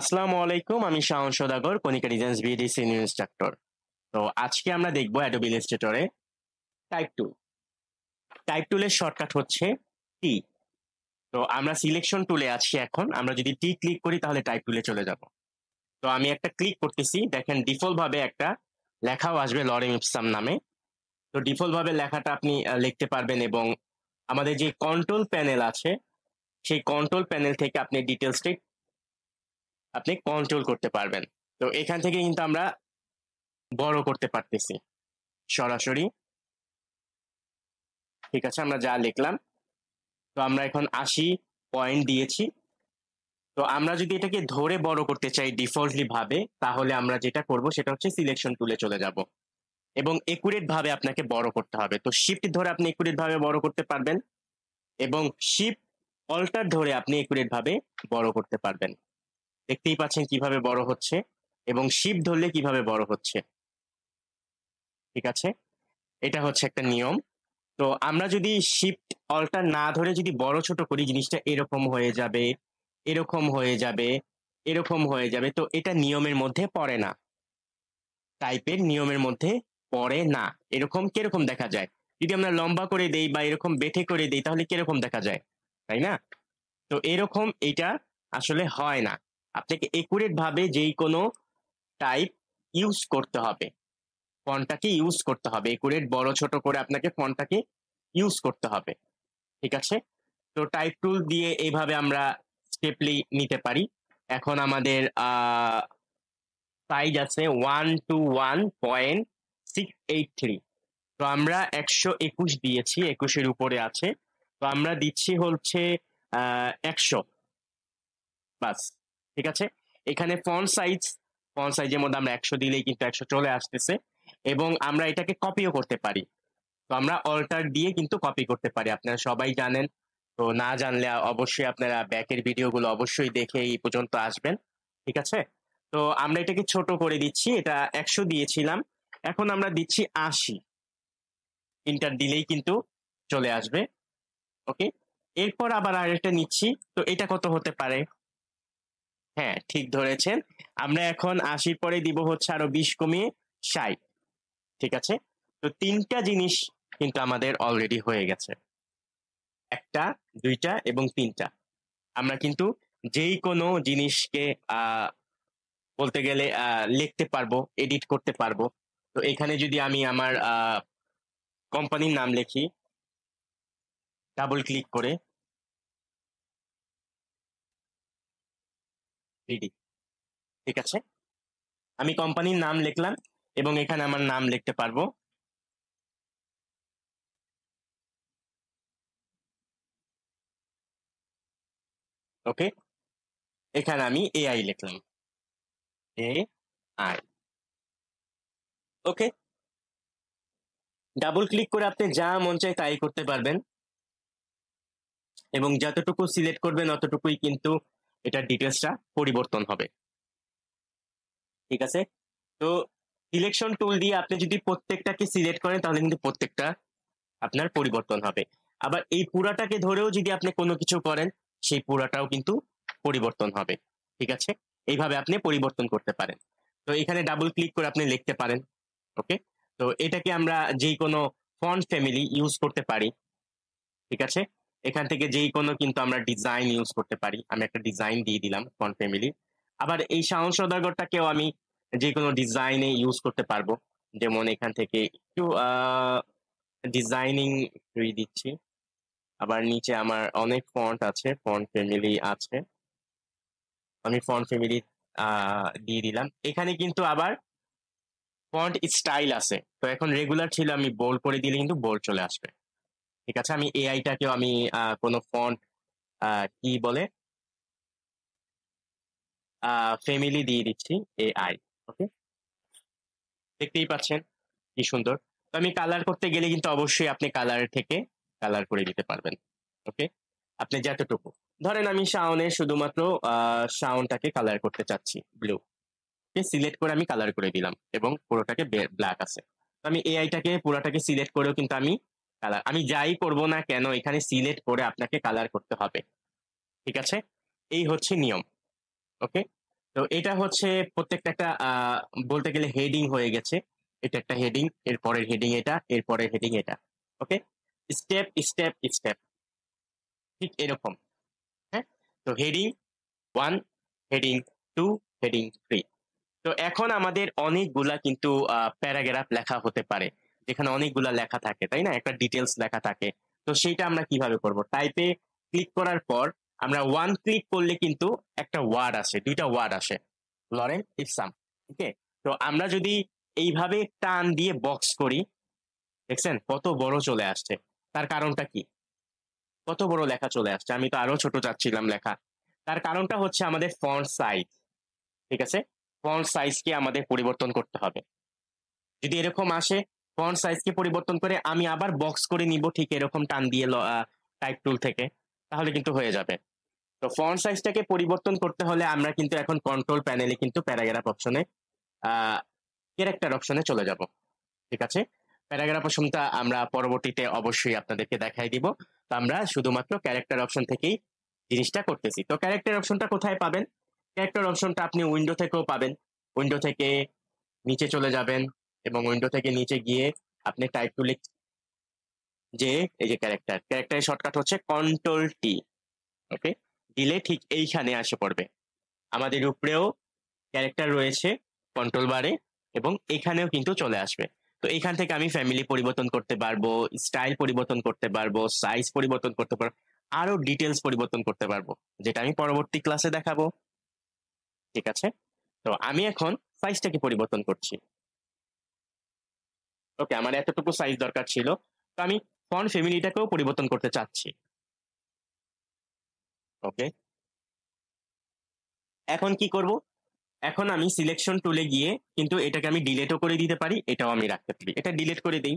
আসসালামু আলাইকুম, আমি Shaon Saudagar, Konika designs BD senior instructor. তো আজকে আমরা দেখব অ্যাডোবি ইলাস্ট্রেটরে টাইপ টুল। টাইপ টুলের শর্টকাট হচ্ছে টি। তো আমরা সিলেকশন টুলে আছি এখন। আমরা যদি টি ক্লিক করি তাহলে টাইপ টুলে চলে যাব। তো আমি একটা ক্লিক করতেছি, দেখেন ডিফল্ট ভাবে একটা লেখাও আসবে লরেম ইপসাম নামে। তো ডিফল্ট ভাবে লেখাটা আপনি লিখতে পারবেন এবং আমাদের যে কন্ট্রোল প্যানেল আছে সেই কন্ট্রোল প্যানেল থেকে আপনি ডিটেলসটি আপনি কন্ট্রোল করতে পারবেন। তো এখান থেকে কিন্তু আমরা বড় করতে পারতেছি সরাসরি। ঠিক আছে, আমরা যা লিখলাম, তো আমরা এখন ৮০ পয়েন্ট দিয়েছি। তো আমরা যদি এটাকে ধরে বড় করতে চাই ডিফল্টলি ভাবে, তাহলে আমরা যেটা করব সেটা হচ্ছে সিলেকশন টুলে চলে যাব এবং একুরেট ভাবে আপনাকে বড় করতে হবে। তো শিফট ধরে আপনি একুরেট ভাবে বড় করতে পারবেন এবং শিফট অল্টার ধরে আপনি একুরেট ভাবে বড় করতে পারবেন। দেখতেই পাচ্ছেন কিভাবে বড় হচ্ছে এবং শিফট ধরলে কিভাবে বড় হচ্ছে। ঠিক আছে, এটা হচ্ছে একটা নিয়ম। তো আমরা যদি শিফট অল্টার না ধরে যদি বড় ছোট করি, জিনিসটা এরকম হয়ে যাবে, এরকম হয়ে যাবে, এরকম হয়ে যাবে। তো এটা নিয়মের মধ্যে পড়ে না, টাইপের নিয়মের মধ্যে পড়ে না। এরকম কিরকম দেখা যায়, যদি আমরা লম্বা করে দেই বা এরকম বেঠে করে দেই তাহলে কিরকম দেখা যায়, তাই না? তো এরকম এটা আসলে হয় না। আপনাকে একুরেট ভাবে যেই কোনো টাইপ ইউজ করতে হবে, ফন্টটাকে ইউজ করতে হবে, একুরেট বড় ছোট করে আপনাকে ফন্টটাকে ইউজ করতে হবে। ঠিক আছে, তো টাইপ টুল দিয়ে এইভাবে আমরা স্টেপলি নিতে পারি। এখন আমাদের সাইজ আছে 121.683। তো আমরা ১২১ দিয়েছি, ২১-এর উপরে আছে। তো আমরা দিচ্ছি হচ্ছে ১০০ বাস। ঠিক আছে, এখানে ফন্ট সাইজের মধ্যে আমরা ১০০ দিলেই কিন্তু ১০০ চলে আসতেছে এবং আমরা এটাকে কপিও করতে পারি। তো আমরা অল্টার দিয়ে কিন্তু কপি করতে পারি, আপনারা সবাই জানেন। তো না জানলে অবশ্যই আপনারা ব্যাকের ভিডিওগুলো অবশ্যই দেখে এই পর্যন্ত আসবেন। ঠিক আছে, তো আমরা এটাকে ছোট করে দিচ্ছি, এটা ১০০ দিয়েছিলাম, এখন আমরা দিচ্ছি ৮০। ইন্টার দিলেই কিন্তু চলে আসবে। ওকে, এরপর আবার আরেকটা নিচ্ছি। তো এটা কত হতে পারে? হ্যাঁ, ঠিক ধরেছেন, আমরা এখন ৮০ পরে দিব হচ্ছে আরো ২০ কমিয়ে ৬০। ঠিক আছে, তো তিনটা জিনিস কিন্তু আমাদের অলরেডি হয়ে গেছে, একটা, দুইটা এবং তিনটা। আমরা কিন্তু যেই কোনো জিনিসকে আহ বলতে গেলে লিখতে পারবো, এডিট করতে পারবো। তো এখানে যদি আমি আমার কোম্পানির নাম লিখি ডাবল ক্লিক করে, রেডি। ঠিক আছে, আমি কোম্পানির নাম লিখলাম এবং এখানে আমার নাম লিখতে পারবো। ওকে, এখানে আমি এআই লিখলাম, A I. Okay, double click করে আপনি যা মন চায় তাই করতে পারবেন এবং যতটুকু সিলেক্ট করবেন অতটুকুই কিন্তু এটার ডিটেলসটা পরিবর্তন হবে। ঠিক আছে, তো সিলেকশন টুল দিয়ে আপনি যদি প্রত্যেকটাকে সিলেক্ট করেন তাহলে কিন্তু প্রত্যেকটা আপনার পরিবর্তন হবে। আবার এই পুরাটাকে ধরেও যদি আপনি কোনো কিছু করেন সেই পুরাটাও কিন্তু পরিবর্তন হবে। ঠিক আছে, এইভাবে আপনি পরিবর্তন করতে পারেন। তো এখানে ডাবল ক্লিক করে আপনি লিখতে পারেন। ওকে, তো এটাকে আমরা যেই কোনো ফন্ট ফ্যামিলি ইউজ করতে পারি। ঠিক আছে, এখান থেকে যেই কোনো কিন্তু আমরা ডিজাইন ইউজ করতে পারি। আমি একটা ডিজাইন দিয়ে দিলাম ফন্ট ফ্যামিলি। আবার এই শাওন সওদাগরটাকেও আমি যে কোনো ডিজাইনে ইউজ করতে পারবো। যেমন এখান থেকে একটু ডিজাইনিং দিচ্ছি। আবার নিচে আমার অনেক ফন্ট আছে, ফন্ট ফ্যামিলি আছে, আমি ফন্ট ফ্যামিলি দিয়ে দিলাম। এখানে কিন্তু আবার ফন্ট স্টাইল আছে। তো এখন রেগুলার ছিল, আমি বোল্ড করে দিলে কিন্তু বোল্ড চলে আসবে। ঠিক আছে, আমি এআইটাকেও আমি কোনো ফন্ট কি বলে ফ্যামিলি দিয়ে দিচ্ছি, এআই। ওকে, দেখতেই পাচ্ছেন কি সুন্দর। তো আমি কালার করতে গেলে কিন্তু অবশ্যই আপনি কালার থেকে কালার করে দিতে পারবেন। ওকে, আপনি যতটুকু ধরেন, আমি শাওনের শুধুমাত্র শাওনটাকে কালার করতে চাচ্ছি ব্লু, সিলেক্ট করে আমি কালার করে দিলাম এবং পুরোটাকে ব্ল্যাক আছে। তো আমি এআইটাকে পুরোটাকে সিলেক্ট করেও কিন্তু আমি কালার, আমি যাই করব না কেন এখানে সিলেক্ট করে আপনাকে কালার করতে হবে। ঠিক আছে, এই হচ্ছে নিয়ম। ওকে, তো এটা হচ্ছে প্রত্যেকটা একটা বলতে গেলে হেডিং হয়ে গেছে। এটা একটা হেডিং, এরপরের হেডিং এটা, এরপরের হেডিং এটা। ওকে? Step, step, step. ঠিক এরকম। হ্যাঁ? তো হেডিং 1, হেডিং 2, হেডিং 3। তো এখন আমাদের অনেকগুলা কিন্তু প্যারাগ্রাফ লেখা হতে পারে। যেখানে অনেকগুলা লেখা থাকে, তাই না? একটা ডিটেইলস লেখা থাকে। তো সেইটা আমরা কিভাবে করব? টাইপে ক্লিক করার পর আমরা 1 ক্লিক করলে কিন্তু একটা ওয়ার্ড আসে, ২ টা ওয়ার্ড আসে। Lorem ipsum. ওকে? তো আমরা যদি এইভাবে টান দিয়ে বক্স করি, দেখছেন কত বড় চলে আসছে। তার কারণটা কি? কত বড় লেখা চলে আসছে। আমি তো আরো ছোট চাচ্ছিলাম লেখা। তার কারণটা হচ্ছে আমাদের ফন্ট সাইজ। ঠিক আছে? ফন্ট সাইজকে আমাদের পরিবর্তন করতে হবে। যদি এরকম আসে, ফন্ট সাইজকে পরিবর্তন করে আমি আবার বক্স করে নিব ঠিক এরকম টান দিয়ে টাইপ টুল থেকে, তাহলে কিন্তু হয়ে যাবে। তো ফন্ট সাইজটাকে পরিবর্তন করতে হলে আমরা কিন্তু এখন কন্ট্রোল প্যানেলে কিন্তু প্যারাগ্রাফ অপশনে ক্যারেক্টার অপশনে চলে যাব। ঠিক আছে? প্যারাগ্রাফ অপশনটা আমরা পরবর্তীতে অবশ্যই আপনাদেরকে দেখাই দিব। তো আমরা শুধুমাত্র ক্যারেক্টার অপশন থেকেই জিনিসটা করতেছি। তো ক্যারেক্টার অপশনটা কোথায় পাবেন? ক্যারেক্টার অপশনটা আপনি উইন্ডো থেকেও পাবেন। উইন্ডো থেকে নিচে চলে যাবেন এবং উইন্ডো থেকে নিচে গিয়ে আপনি টাইপ টুলে যে এই যে ক্যারেক্টার, ক্যারেক্টারের শর্টকাট হচ্ছে কন্ট্রোল টি। ওকে? দিলে ঠিক এইখানে আসে পড়বে। আমাদের উপরেও ক্যারেক্টার রয়েছে কন্ট্রোল বারে এবং এখানেও কিন্তু চলে আসবে। তো এখান থেকে আমি ফ্যামিলি পরিবর্তন করতে পারবো, স্টাইল পরিবর্তন করতে পারবো, সাইজ পরিবর্তন করতে পারবো, আরো ডিটেলস পরিবর্তন করতে পারবো, যেটা আমি পরবর্তী ক্লাসে দেখাবো। ঠিক আছে? তো আমি এখন সাইজটাকে পরিবর্তন করছি। ওকে, আমার এতটুকু সাইজ দরকার ছিল। তো আমি ফন্ট ফ্যামিলিটাকেও পরিবর্তন করতে চাচ্ছি। ওকে, এখন কি করব? এখন আমি সিলেকশন টুলে গিয়ে কিন্তু এটাকে আমি ডিলিটও করে দিতে পারি, এটাও আমি রাখতে পারি। এটা ডিলিট করে দেই।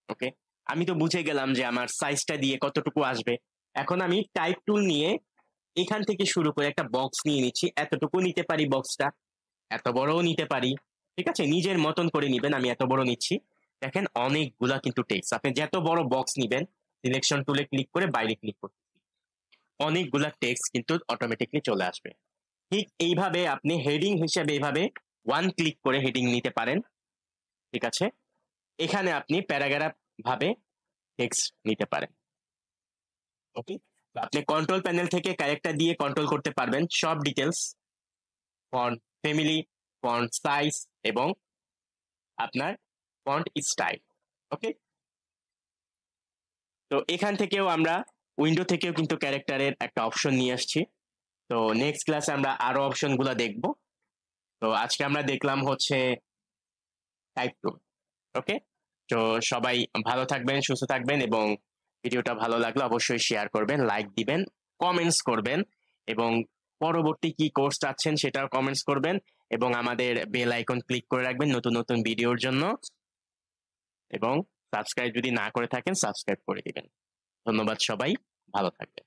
ওকে, আমি তো বুঝে গেলাম যে আমার সাইজটা দিয়ে কতটুকু আসবে। এখন আমি টাইপ টুল নিয়ে এখান থেকে শুরু করে একটা বক্স নিয়ে নিচ্ছি। এতটুকু নিতে পারি বক্সটা, এত বড়ও নিতে পারি। ঠিক আছে, নিজের মতন করে নিবেন। আমি এত বড় নিচ্ছি। দেখেন অনেকগুলা কিন্তু টেক্সট, আপনি যত বড় বক্স নিবেন, সিলেকশন টুলে ক্লিক করে বাইরে ক্লিক করুন, অনেকগুলা টেক্সট কিন্তু অটোমেটিকলি চলে আসবে। ঠিক এইভাবে আপনি হেডিং হিসেবে এইভাবে 1 ক্লিক করে হেডিং নিতে পারেন। ঠিক আছে? এখানে আপনি প্যারাগ্রাফ ভাবে টেক্সট নিতে পারেন। ওকে? তো আপনি কন্ট্রোল প্যানেল থেকে ক্যারেক্টার দিয়ে কন্ট্রোল করতে পারবেন সব details, font family, font size এবং আপনার ফন্ট স্টাইল। ওকে? তো এখান থেকেও আমরা উইন্ডো থেকেও কিন্তু ক্যারেক্টারের একটা অপশন নিয়ে আসছি। তো নেক্সট ক্লাসে আমরা আরো অপশন গুলা দেখবো। তো আজকে আমরা দেখলাম হচ্ছে টাইপ টুল। ওকে? তো সবাই ভালো থাকবেন, সুস্থ থাকবেন এবং ভিডিওটা ভালো লাগলে অবশ্যই শেয়ার করবেন, লাইক দিবেন, কমেন্টস করবেন এবং পরবর্তী কি কোর্স চাচ্ছেন সেটাও কমেন্টস করবেন এবং আমাদের বেল আইকন ক্লিক করে রাখবেন নতুন নতুন ভিডিওর জন্য এবং সাবস্ক্রাইব যদি না করে থাকেন সাবস্ক্রাইব করে দিবেন। ধন্যবাদ সবাই, ভালো থাকবেন।